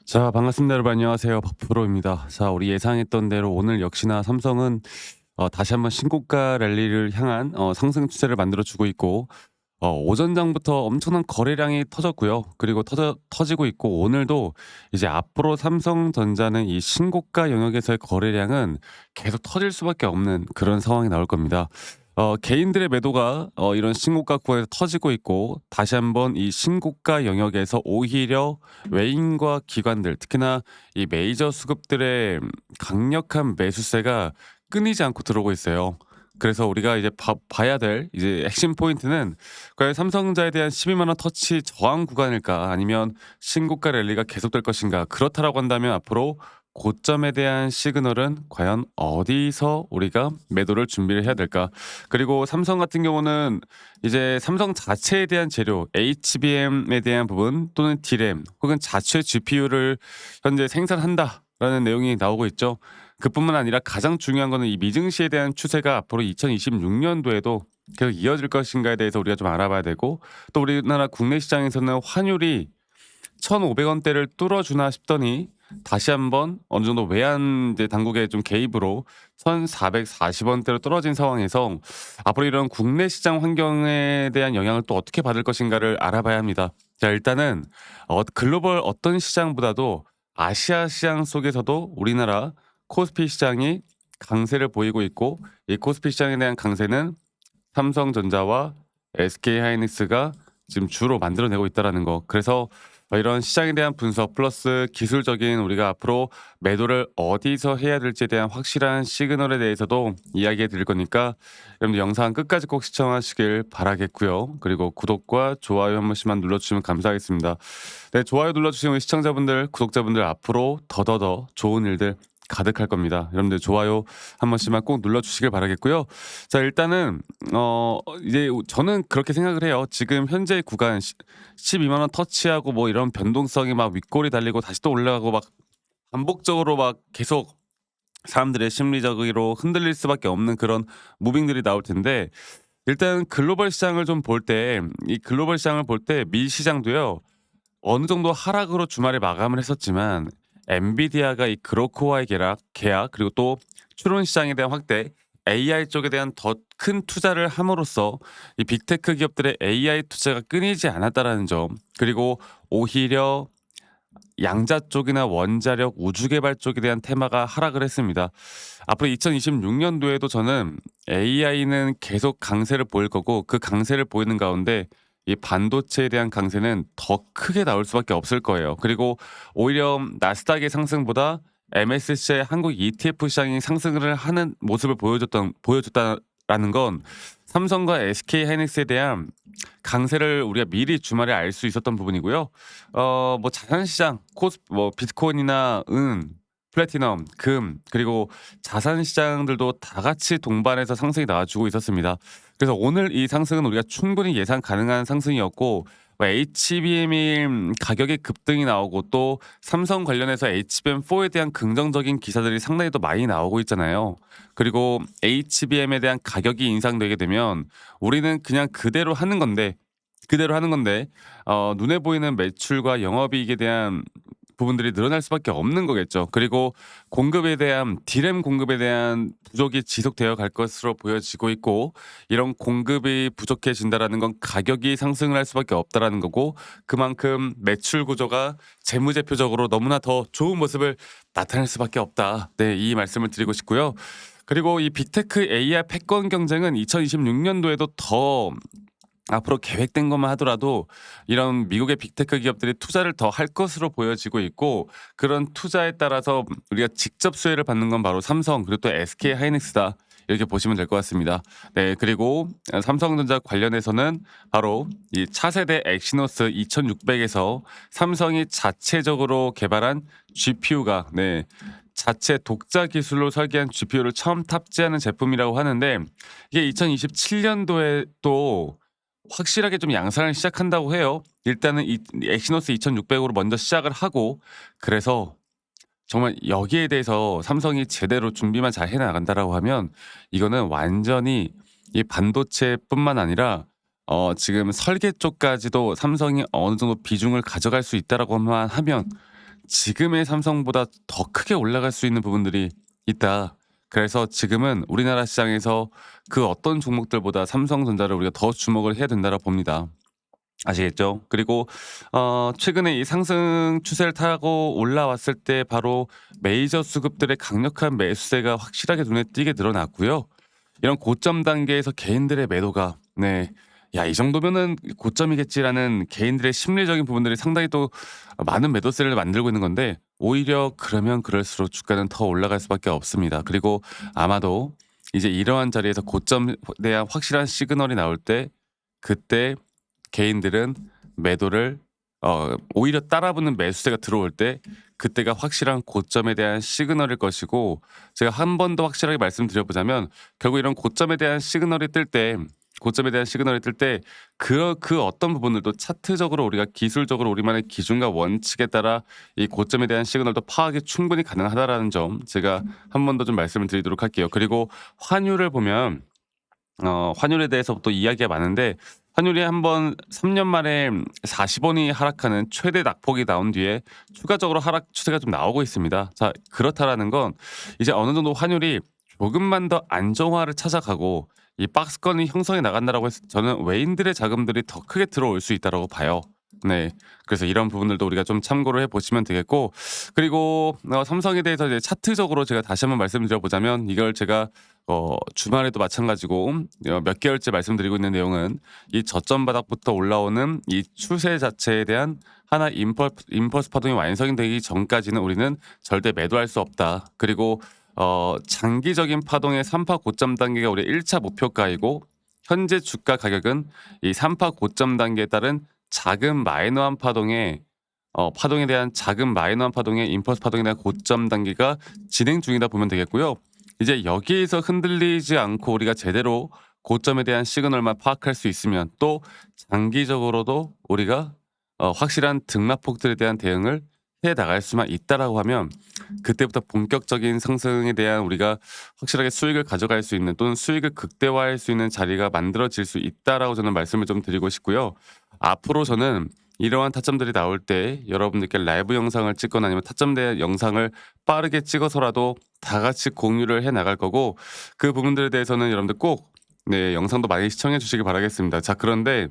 자, 반갑습니다. 여러분 안녕하세요. 박프로입니다. 자, 우리 예상했던 대로 오늘 역시나 삼성은 다시 한번 신고가 랠리를 향한 상승 추세를 만들어 주고 있고, 오전장부터 엄청난 거래량이 터졌고요. 그리고 터지고 있고, 오늘도 이제 앞으로 삼성전자는 이 신고가 영역에서의 거래량은 계속 터질 수밖에 없는 그런 상황이 나올 겁니다. 개인들의 매도가 이런 신고가 구간에서 터지고 있고, 다시 한번 이 신고가 영역에서 오히려 외인과 기관들, 특히나 이 메이저 수급들의 강력한 매수세가 끊이지 않고 들어오고 있어요. 그래서 우리가 이제 봐야 될 이제 핵심 포인트는 과연 삼성전자에 대한 12만 원 터치 저항 구간일까, 아니면 신고가 랠리가 계속될 것인가. 그렇다라고 한다면 앞으로 고점에 대한 시그널은 과연 어디서 우리가 매도를 준비를 해야 될까? 그리고 삼성 같은 경우는 이제 삼성 자체에 대한 재료, HBM에 대한 부분 또는 D램 혹은 자체 GPU를 현재 생산한다라는 내용이 나오고 있죠. 그뿐만 아니라 가장 중요한 거는 이 미증시에 대한 추세가 앞으로 2026년도에도 계속 이어질 것인가에 대해서 우리가 좀 알아봐야 되고, 또 우리나라 국내 시장에서는 환율이 1,500원대를 뚫어주나 싶더니 다시 한번 어느 정도 외환 이제 당국의 좀 개입으로 1,440원대로 떨어진 상황에서 앞으로 이런 국내 시장 환경에 대한 영향을 또 어떻게 받을 것인가를 알아봐야 합니다. 자, 일단은 글로벌 어떤 시장보다도 아시아 시장 속에서도 우리나라 코스피 시장이 강세를 보이고 있고, 이 코스피 시장에 대한 강세는 삼성전자와 SK하이닉스가 지금 주로 만들어내고 있다라는 거. 그래서 이런 시장에 대한 분석 플러스 기술적인 우리가 앞으로 매도를 어디서 해야 될지에 대한 확실한 시그널에 대해서도 이야기해 드릴 거니까 여러분들 영상 끝까지 꼭 시청하시길 바라겠고요. 그리고 구독과 좋아요 한 번씩만 눌러주시면 감사하겠습니다. 네, 좋아요 눌러주시면 우리 시청자분들, 구독자분들 앞으로 더더더 좋은 일들 가득할 겁니다. 여러분들 좋아요 한 번씩만 꼭 눌러주시길 바라겠고요. 자, 일단은 이제 저는 그렇게 생각을 해요. 지금 현재 구간 12만 원 터치하고 뭐 이런 변동성이 막 윗골이 달리고 다시 또 올라가고 막 반복적으로 막 계속 사람들의 심리적으로 흔들릴 수밖에 없는 그런 무빙들이 나올 텐데, 일단 글로벌 시장을 좀 볼 때, 이 글로벌 시장을 볼 때 미 시장도요 어느 정도 하락으로 주말에 마감을 했었지만, 엔비디아가 이 그로코와의 계약 그리고 또 추론 시장에 대한 확대, AI 쪽에 대한 더 큰 투자를 함으로써 이 빅테크 기업들의 AI 투자가 끊이지 않았다라는 점, 그리고 오히려 양자 쪽이나 원자력, 우주 개발 쪽에 대한 테마가 하락을 했습니다. 앞으로 2026년도에도 저는 AI는 계속 강세를 보일 거고, 그 강세를 보이는 가운데 이 반도체에 대한 강세는 더 크게 나올 수밖에 없을 거예요. 그리고 오히려 나스닥의 상승보다 MSCI 한국 ETF 시장이 상승을 하는 모습을 보여줬다라는 건 삼성과 SK 하이닉스에 대한 강세를 우리가 미리 주말에 알 수 있었던 부분이고요. 뭐 자산 시장, 코스 뭐 비트코인이나 은, 플래티넘, 금, 그리고 자산 시장들도 다 같이 동반해서 상승이 나와주고 있었습니다. 그래서 오늘 이 상승은 우리가 충분히 예상 가능한 상승이었고, 뭐 HBM이 가격의 급등이 나오고 또 삼성 관련해서 HBM4에 대한 긍정적인 기사들이 상당히 또 많이 나오고 있잖아요. 그리고 HBM에 대한 가격이 인상되게 되면 우리는 그냥 그대로 하는 건데 눈에 보이는 매출과 영업이익에 대한 부분들이 늘어날 수밖에 없는 거겠죠. 그리고 공급에 대한 D램 공급에 대한 부족이 지속되어 갈 것으로 보여지고 있고, 이런 공급이 부족해진다라는 건 가격이 상승을 할 수밖에 없다라는 거고, 그만큼 매출 구조가 재무제표적으로 너무나 더 좋은 모습을 나타낼 수밖에 없다. 네, 이 말씀을 드리고 싶고요. 그리고 이 빅테크 AI 패권 경쟁은 2026년도에도 더 앞으로 계획된 것만 하더라도 이런 미국의 빅테크 기업들이 투자를 더 할 것으로 보여지고 있고, 그런 투자에 따라서 우리가 직접 수혜를 받는 건 바로 삼성 그리고 또 SK 하이닉스다, 이렇게 보시면 될 것 같습니다. 네, 그리고 삼성전자 관련해서는 바로 이 차세대 엑시노스 2600에서 삼성이 자체적으로 개발한 GPU가 자체 독자 기술로 설계한 GPU를 처음 탑재하는 제품이라고 하는데, 이게 2027년도에 또 확실하게 좀 양산을 시작한다고 해요. 일단은 이 엑시노스 2600으로 먼저 시작을 하고, 그래서 정말 여기에 대해서 삼성이 제대로 준비만 잘 해 나간다라고 하면 이거는 완전히 이 반도체뿐만 아니라 지금 설계 쪽까지도 삼성이 어느 정도 비중을 가져갈 수 있다라고만 하면 지금의 삼성보다 더 크게 올라갈 수 있는 부분들이 있다. 그래서 지금은 우리나라 시장에서 그 어떤 종목들보다 삼성전자를 우리가 더 주목을 해야 된다고 봅니다. 아시겠죠? 그리고 최근에 이 상승 추세를 타고 올라왔을 때 바로 메이저 수급들의 강력한 매수세가 확실하게 눈에 띄게 늘어났고요. 이런 고점 단계에서 개인들의 매도가 네. '야 이 정도면은 고점이겠지.'라는 개인들의 심리적인 부분들이 상당히 또 많은 매도세를 만들고 있는 건데 오히려 그러면 그럴수록 주가는 더 올라갈 수밖에 없습니다. 그리고 아마도 이제 이러한 자리에서 고점에 대한 확실한 시그널이 나올 때 그때 개인들은 매도를 오히려 따라붙는 매수세가 들어올 때 그때가 확실한 고점에 대한 시그널일 것이고 제가 한 번 더 확실하게 말씀드려 보자면 결국 이런 고점에 대한 시그널이 뜰 때 그 어떤 부분들도 차트적으로 우리가 기술적으로 우리만의 기준과 원칙에 따라 이 고점에 대한 시그널도 파악이 충분히 가능하다라는 점 제가 한 번 더 좀 말씀을 드리도록 할게요. 그리고 환율을 보면 환율에 대해서 또 이야기가 많은데 환율이 한번 3년 만에 40 원이 하락하는 최대 낙폭이 나온 뒤에 추가적으로 하락 추세가 좀 나오고 있습니다. 자 그렇다라는 건 이제 어느 정도 환율이 조금만 더 안정화를 찾아가고 이 박스권이 형성해 나간다라고 해서 저는 외인들의 자금들이 더 크게 들어올 수 있다라고 봐요. 네. 그래서 이런 부분들도 우리가 좀 참고를 해 보시면 되겠고 그리고 삼성에 대해서 이제 차트적으로 제가 다시 한번 말씀드려 보자면 이걸 제가 주말에도 마찬가지고 몇 개월째 말씀드리고 있는 내용은 이 저점 바닥부터 올라오는 이 추세 자체에 대한 하나 임펄스 파동이 완성이 되기 전까지는 우리는 절대 매도할 수 없다. 그리고 장기적인 파동의 3파 고점 단계가 우리의 1차 목표가이고 현재 주가 가격은 이 3파 고점 단계에 따른 작은 마이너한 파동에 대한 작은 마이너한 파동의 임펄스 파동에 대한 고점 단계가 진행 중이다 보면 되겠고요. 이제 여기에서 흔들리지 않고 우리가 제대로 고점에 대한 시그널만 파악할 수 있으면 또 장기적으로도 우리가 확실한 등락폭들에 대한 대응을 해 나갈 수만 있다라고 하면 그때부터 본격적인 상승에 대한 우리가 확실하게 수익을 가져갈 수 있는 또는 수익을 극대화할 수 있는 자리가 만들어질 수 있다라고 저는 말씀을 좀 드리고 싶고요. 앞으로 저는 이러한 타점들이 나올 때 여러분들께 라이브 영상을 찍거나 아니면 타점대 영상을 빠르게 찍어서라도 다 같이 공유를 해 나갈 거고 그 부분들에 대해서는 여러분들 꼭 네, 영상도 많이 시청해 주시기 바라겠습니다. 자, 그런데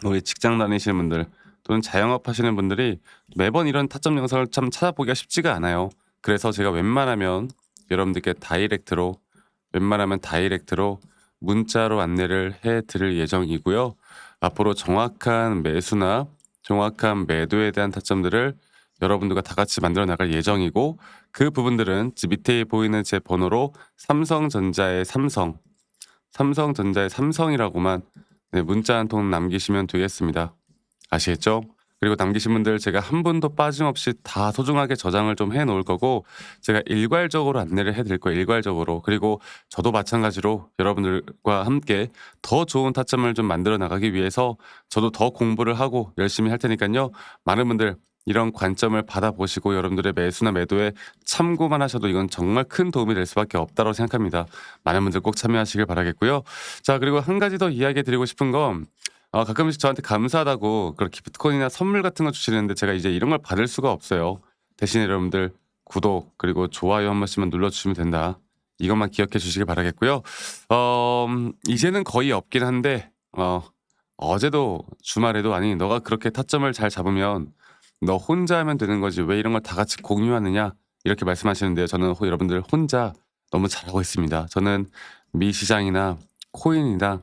우리 직장 다니시는 분들 또는 자영업 하시는 분들이 매번 이런 타점 영상을 참 찾아보기가 쉽지가 않아요. 그래서 제가 여러분들께 다이렉트로 문자로 안내를 해 드릴 예정이고요. 앞으로 정확한 매수나 정확한 매도에 대한 타점들을 여러분들과 다 같이 만들어 나갈 예정이고 그 부분들은 밑에 보이는 제 번호로 삼성전자의 삼성이라고만 네, 문자 한 통 남기시면 되겠습니다. 아시겠죠? 그리고 남기신 분들 제가 한 분도 빠짐없이 다 소중하게 저장을 좀 해 놓을 거고 제가 일괄적으로 안내를 해 드릴 거예요, 일괄적으로. 그리고 저도 마찬가지로 여러분들과 함께 더 좋은 타점을 좀 만들어 나가기 위해서 저도 더 공부를 하고 열심히 할 테니깐요. 많은 분들 이런 관점을 받아보시고 여러분들의 매수나 매도에 참고만 하셔도 이건 정말 큰 도움이 될 수밖에 없다고 생각합니다. 많은 분들 꼭 참여하시길 바라겠고요. 자 그리고 한 가지 더 이야기 드리고 싶은 건 가끔씩 저한테 감사하다고 그런 기프트콘이나 선물 같은 거 주시는데 제가 이제 이런 걸 받을 수가 없어요. 대신에 여러분들 구독 그리고 좋아요 한 번씩만 눌러주시면 된다. 이것만 기억해 주시길 바라겠고요. 이제는 거의 없긴 한데 어제도 주말에도 "아니 너가 그렇게 타점을 잘 잡으면 너 혼자 하면 되는 거지 왜 이런 걸 다 같이 공유하느냐." 이렇게 말씀하시는데요. 저는 여러분들 혼자 너무 잘하고 있습니다. 저는 미 시장이나 코인이나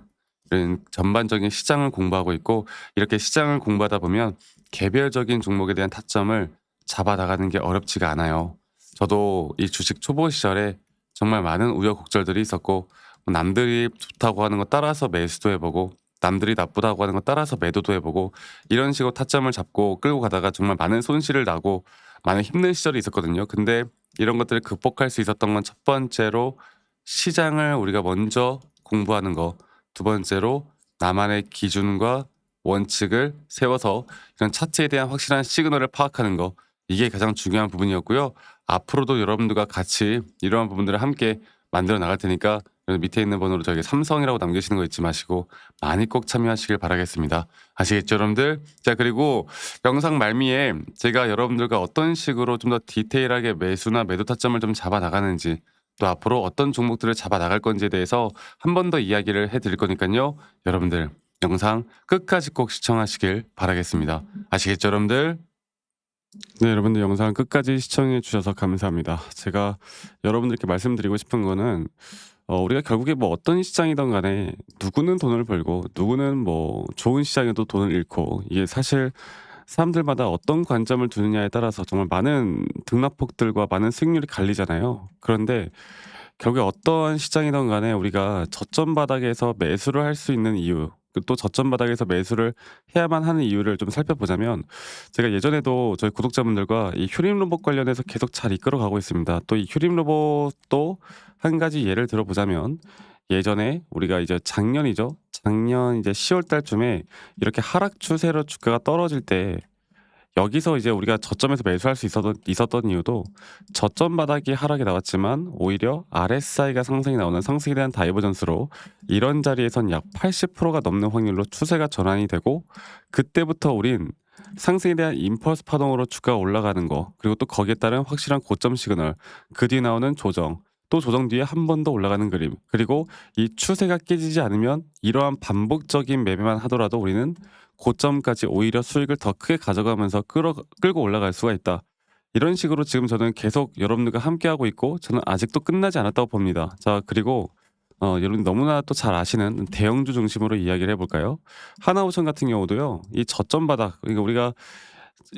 이런 전반적인 시장을 공부하고 있고 이렇게 시장을 공부하다 보면 개별적인 종목에 대한 타점을 잡아 나가는 게 어렵지가 않아요. 저도 이 주식 초보 시절에 정말 많은 우여곡절들이 있었고 남들이 좋다고 하는 거 따라서 매수도 해 보고 남들이 나쁘다고 하는 거 따라서 매도도 해 보고 이런 식으로 타점을 잡고 끌고 가다가 정말 많은 손실을 나고 많은 힘든 시절이 있었거든요. 근데 이런 것들을 극복할 수 있었던 건 첫 번째로 시장을 우리가 먼저 공부하는 거, 두 번째로 나만의 기준과 원칙을 세워서 이런 차트에 대한 확실한 시그널을 파악하는 거 이게 가장 중요한 부분이었고요. 앞으로도 여러분들과 같이 이러한 부분들을 함께 만들어 나갈 테니까 그래서 밑에 있는 번호로 저에게 삼성이라고 남기시는 거 잊지 마시고 많이 꼭 참여하시길 바라겠습니다. 아시겠죠, 여러분들? 자, 그리고 영상 말미에 제가 여러분들과 어떤 식으로 좀 더 디테일하게 매수나 매도 타점을 좀 잡아 나가는지, 또 앞으로 어떤 종목들을 잡아 나갈 건지에 대해서 한 번 더 이야기를 해 드릴 거니까요. 여러분들 영상 끝까지 꼭 시청하시길 바라겠습니다. 아시겠죠, 여러분들? 네, 여러분들 영상 끝까지 시청해 주셔서 감사합니다. 제가 여러분들께 말씀드리고 싶은 거는 우리가 결국에 뭐 어떤 시장이든 간에 누구는 돈을 벌고 누구는 뭐 좋은 시장에도 돈을 잃고, 이게 사실 사람들마다 어떤 관점을 두느냐에 따라서 정말 많은 등락폭들과 많은 수익률이 갈리잖아요. 그런데 결국에 어떠한 시장이든 간에 우리가 저점 바닥에서 매수를 할 수 있는 이유, 또 저점 바닥에서 매수를 해야만 하는 이유를 좀 살펴보자면, 제가 예전에도 저희 구독자분들과 이 휴림 로봇 관련해서 계속 잘 이끌어가고 있습니다. 또 이 휴림 로봇도 한 가지 예를 들어보자면, 예전에 우리가 이제 작년이죠. 작년 이제 10월 달쯤에 이렇게 하락 추세로 주가가 떨어질 때, 여기서 이제 우리가 저점에서 매수할 수 있었던 이유도, 저점 바닥이 하락이 나왔지만 오히려 RSI가 상승이 나오는 상승에 대한 다이버전스로 이런 자리에선 약 80%가 넘는 확률로 추세가 전환이 되고, 그때부터 우린 상승에 대한 임펄스 파동으로 주가가 올라가는 거, 그리고 또 거기에 따른 확실한 고점 시그널, 그 뒤에 나오는 조정, 또 조정 뒤에 한 번 더 올라가는 그림, 그리고 이 추세가 깨지지 않으면 이러한 반복적인 매매만 하더라도 우리는 고점까지 오히려 수익을 더 크게 가져가면서 끌고 올라갈 수가 있다. 이런 식으로 지금 저는 계속 여러분들과 함께하고 있고, 저는 아직도 끝나지 않았다고 봅니다. 자, 그리고 여러분 너무나 또 잘 아시는 대형주 중심으로 이야기를 해볼까요? 하나오션 같은 경우도요. 이 저점 바닥, 그러니까 우리가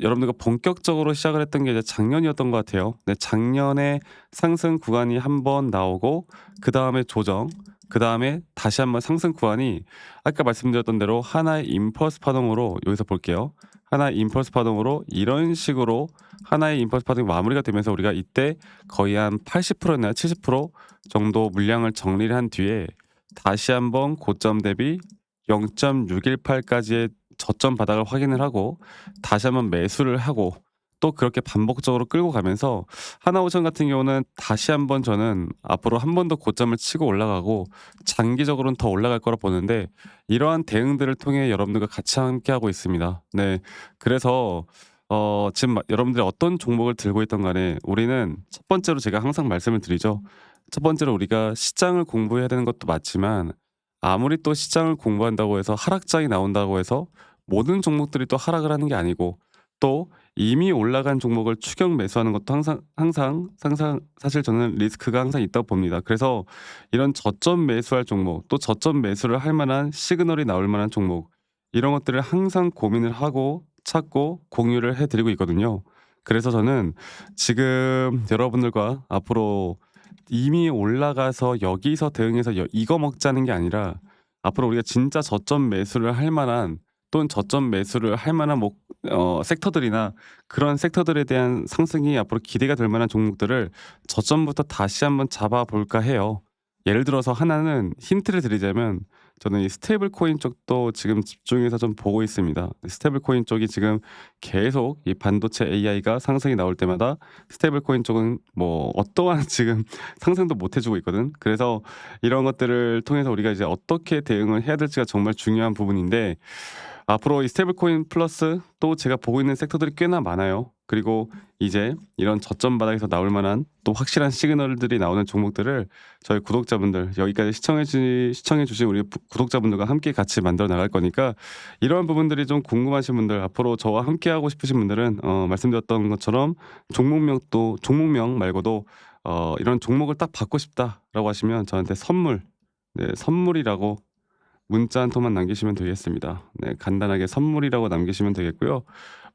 여러분들과 본격적으로 시작을 했던 게 이제 작년이었던 것 같아요. 네, 작년에 상승 구간이 한 번 나오고, 그 다음에 조정, 그 다음에 다시 한번 상승 구간이, 아까 말씀드렸던 대로 하나의 임펄스 파동으로, 여기서 볼게요. 하나의 임펄스 파동으로 이런 식으로 하나의 임펄스 파동이 마무리가 되면서 우리가 이때 거의 한 80%나 70% 정도 물량을 정리를 한 뒤에 다시 한번 고점 대비 0.618까지의 저점 바닥을 확인을 하고 다시 한번 매수를 하고, 또 그렇게 반복적으로 끌고 가면서 하나오션 같은 경우는 다시 한번 저는 앞으로 한 번 더 고점을 치고 올라가고 장기적으로는 더 올라갈 거라 보는데, 이러한 대응들을 통해 여러분들과 같이 함께하고 있습니다. 네, 그래서 지금 여러분들이 어떤 종목을 들고 있던 간에 우리는 첫 번째로 제가 항상 말씀을 드리죠. 첫 번째로 우리가 시장을 공부해야 되는 것도 맞지만, 아무리 또 시장을 공부한다고 해서 하락장이 나온다고 해서 모든 종목들이 또 하락을 하는 게 아니고, 또 이미 올라간 종목을 추격 매수하는 것도 항상 사실 저는 리스크가 항상 있다고 봅니다. 그래서 이런 저점 매수할 종목, 또 저점 매수를 할 만한 시그널이 나올 만한 종목, 이런 것들을 항상 고민을 하고 찾고 공유를 해드리고 있거든요. 그래서 저는 지금 여러분들과 앞으로 이미 올라가서 여기서 대응해서 이거 먹자는 게 아니라, 앞으로 우리가 진짜 저점 매수를 할 만한, 또는 저점 매수를 할 만한 섹터들이나 그런 섹터들에 대한 상승이 앞으로 기대가 될 만한 종목들을 저점부터 다시 한번 잡아볼까 해요. 예를 들어서 하나는 힌트를 드리자면, 저는 이 스테이블 코인 쪽도 지금 집중해서 좀 보고 있습니다. 스테이블 코인 쪽이 지금 계속 이 반도체 AI가 상승이 나올 때마다 스테이블 코인 쪽은 뭐 어떠한 지금 상승도 못 해주고 있거든. 그래서 이런 것들을 통해서 우리가 이제 어떻게 대응을 해야 될지가 정말 중요한 부분인데, 앞으로 이 스테이블 코인 플러스 또 제가 보고 있는 섹터들이 꽤나 많아요. 그리고 이제 이런 저점 바닥에서 나올 만한 또 확실한 시그널들이 나오는 종목들을 저희 구독자분들, 여기까지 시청해 주신 우리 구독자분들과 함께 같이 만들어 나갈 거니까, 이러한 부분들이 좀 궁금하신 분들, 앞으로 저와 함께 하고 싶으신 분들은 말씀드렸던 것처럼 종목명 말고도 이런 종목을 딱 받고 싶다라고 하시면 저한테 선물, 네, 선물이라고 문자 한 통만 남기시면 되겠습니다. 네, 간단하게 선물이라고 남기시면 되겠고요.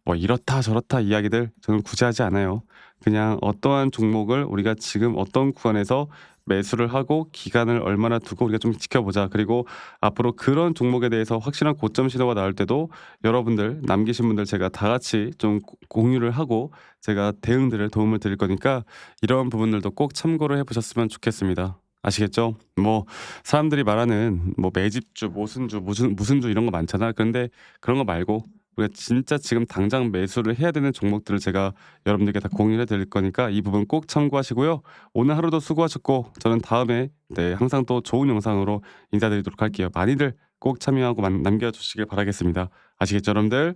뭐 이렇다 저렇다 이야기들 저는 굳이 하지 않아요. 그냥 어떠한 종목을 우리가 지금 어떤 구간에서 매수를 하고 기간을 얼마나 두고 우리가 좀 지켜보자. 그리고 앞으로 그런 종목에 대해서 확실한 고점 시도가 나올 때도 여러분들 남기신 분들 제가 다 같이 좀 공유를 하고 제가 대응들을 도움을 드릴 거니까, 이런 부분들도 꼭 참고를 해보셨으면 좋겠습니다. 아시겠죠? 뭐 사람들이 말하는 뭐 매집주, 모순주, 무슨 주 이런 거 많잖아. 그런데 그런 거 말고 우리가 진짜 지금 당장 매수를 해야 되는 종목들을 제가 여러분들께 다 공유해 드릴 거니까 이 부분 꼭 참고하시고요. 오늘 하루도 수고하셨고 저는 다음에 네 항상 또 좋은 영상으로 인사드리도록 할게요. 많이들 꼭 참여하고 남겨 주시길 바라겠습니다. 아시겠죠, 여러분들?